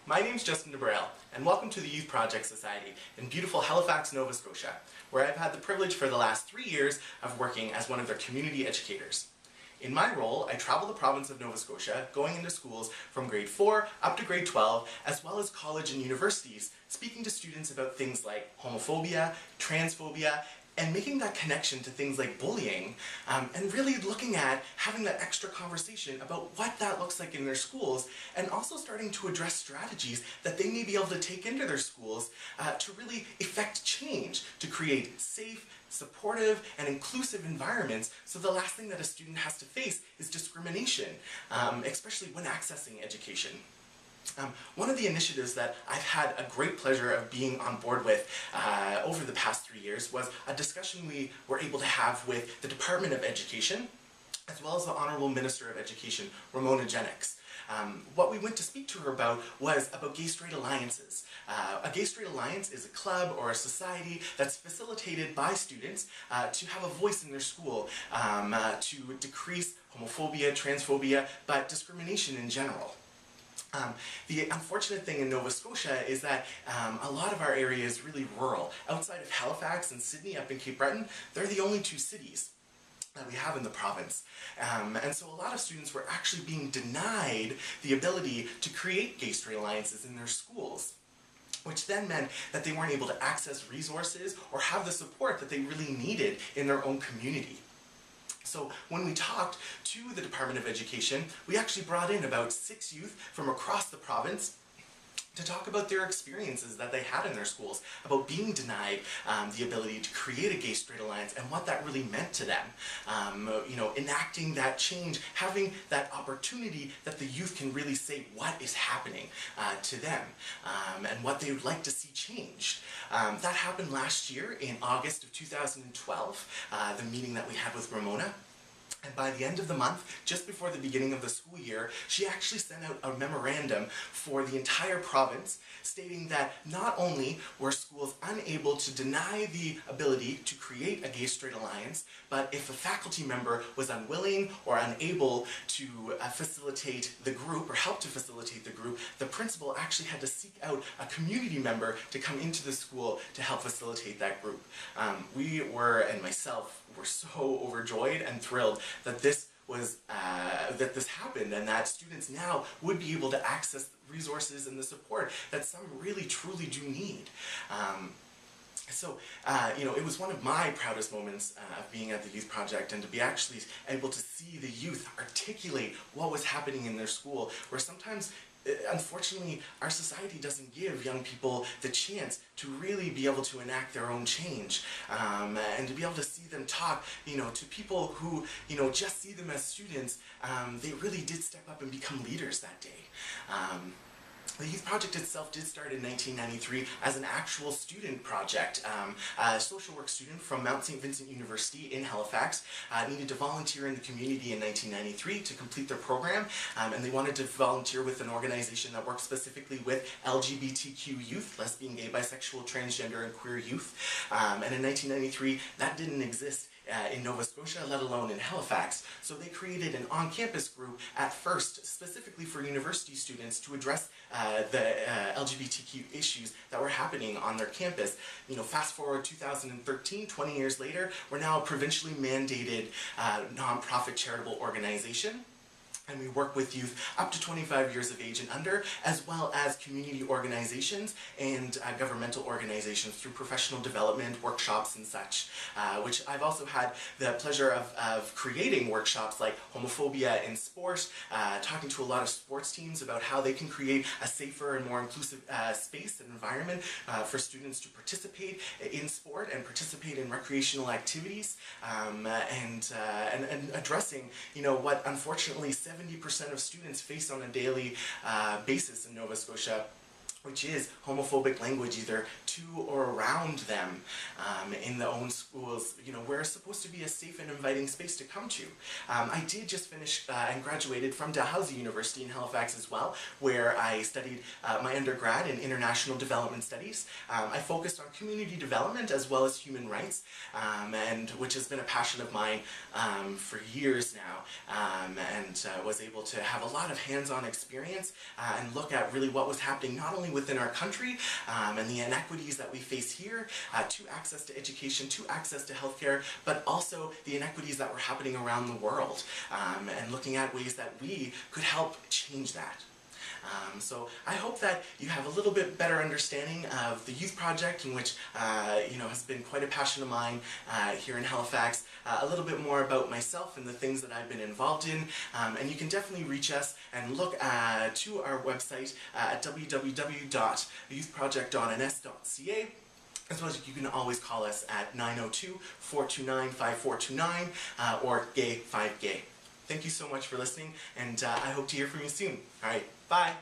My name's Justin DeBarrell, and welcome to the Youth Project Society in beautiful Halifax, Nova Scotia, where I've had the privilege for the last 3 years of working as one of their community educators. In my role, I travel the province of Nova Scotia, going into schools from grade 4 up to grade 12, as well as college and universities, speaking to students about things like homophobia, transphobia, and making that connection to things like bullying, and really looking at having that extra conversation about what that looks like in their schools, and also starting to address strategies that they may be able to take into their schools to really effect change, to create safe, supportive, and inclusive environments, so the last thing that a student has to face is discrimination, especially when accessing education. One of the initiatives that I've had a great pleasure of being on board with over the past 3 years was a discussion we were able to have with the Department of Education, as well as the Honourable Minister of Education, Ramona Jennings. What we went to speak to her about was about gay-straight alliances. A gay-straight alliance is a club or a society that's facilitated by students to have a voice in their school, to decrease homophobia, transphobia, but discrimination in general. The unfortunate thing in Nova Scotia is that a lot of our area is really rural. Outside of Halifax and Sydney up in Cape Breton, they're the only 2 cities that we have in the province. And so a lot of students were actually being denied the ability to create gay-straight alliances in their schools, which then meant that they weren't able to access resources or have the support that they really needed in their own community. So when we talked to the Department of Education, we actually brought in about 6 youth from across the province to talk about their experiences that they had in their schools, about being denied the ability to create a gay-straight alliance and what that really meant to them. Enacting that change, having that opportunity that the youth can really say what is happening to them and what they would like to see changed. That happened last year in August of 2012, the meeting that we had with Ramona. And by the end of the month, just before the beginning of the school year, she actually sent out a memorandum for the entire province stating that not only were schools unable to deny the ability to create a gay-straight alliance, but if a faculty member was unwilling or unable to facilitate the group or help to facilitate the group, the principal actually had to seek out a community member to come into the school to help facilitate that group. We were, and myself, were so overjoyed and thrilled that this happened, and that students now would be able to access resources and the support that some really truly do need. It was one of my proudest moments of being at the Youth Project, and to be actually able to see the youth articulate what was happening in their school, where sometimes unfortunately, our society doesn't give young people the chance to really be able to enact their own change, and to be able to see them talk, to people who, just see them as students. They really did step up and become leaders that day. The Youth Project itself did start in 1993 as an actual student project. A social work student from Mount St. Vincent University in Halifax needed to volunteer in the community in 1993 to complete their program, and they wanted to volunteer with an organization that works specifically with LGBTQ youth, lesbian, gay, bisexual, transgender, and queer youth. And in 1993, that didn't exist in Nova Scotia, let alone in Halifax. So they created an on-campus group at first, specifically for university students, to address the LGBTQ issues that were happening on their campus. Fast forward 2013, 20 years later, we're now a provincially mandated non-profit charitable organization. And we work with youth up to 25 years of age and under, as well as community organizations and governmental organizations through professional development, workshops and such, which I've also had the pleasure of creating workshops like homophobia in sport, talking to a lot of sports teams about how they can create a safer and more inclusive space and environment for students to participate in sport and participate in recreational activities, and addressing, what unfortunately 70% of students face on a daily basis in Nova Scotia, which is homophobic language either to or around them in the own schools, where it's supposed to be a safe and inviting space to come to. I did just finish and graduated from Dalhousie University in Halifax as well, where I studied my undergrad in International Development Studies. I focused on community development as well as human rights, and which has been a passion of mine for years now, and was able to have a lot of hands-on experience and look at really what was happening not only within our country and the inequities that we face here to access to education, to access to healthcare, but also the inequities that were happening around the world, and looking at ways that we could help change that. So I hope that you have a little bit better understanding of the Youth Project, in which has been quite a passion of mine here in Halifax, a little bit more about myself and the things that I've been involved in, and you can definitely reach us and look to our website at www.youthproject.ns.ca. as well as you can always call us at 902-429-5429 or Gay 5Gay. Thank you so much for listening, and I hope to hear from you soon. All right, bye.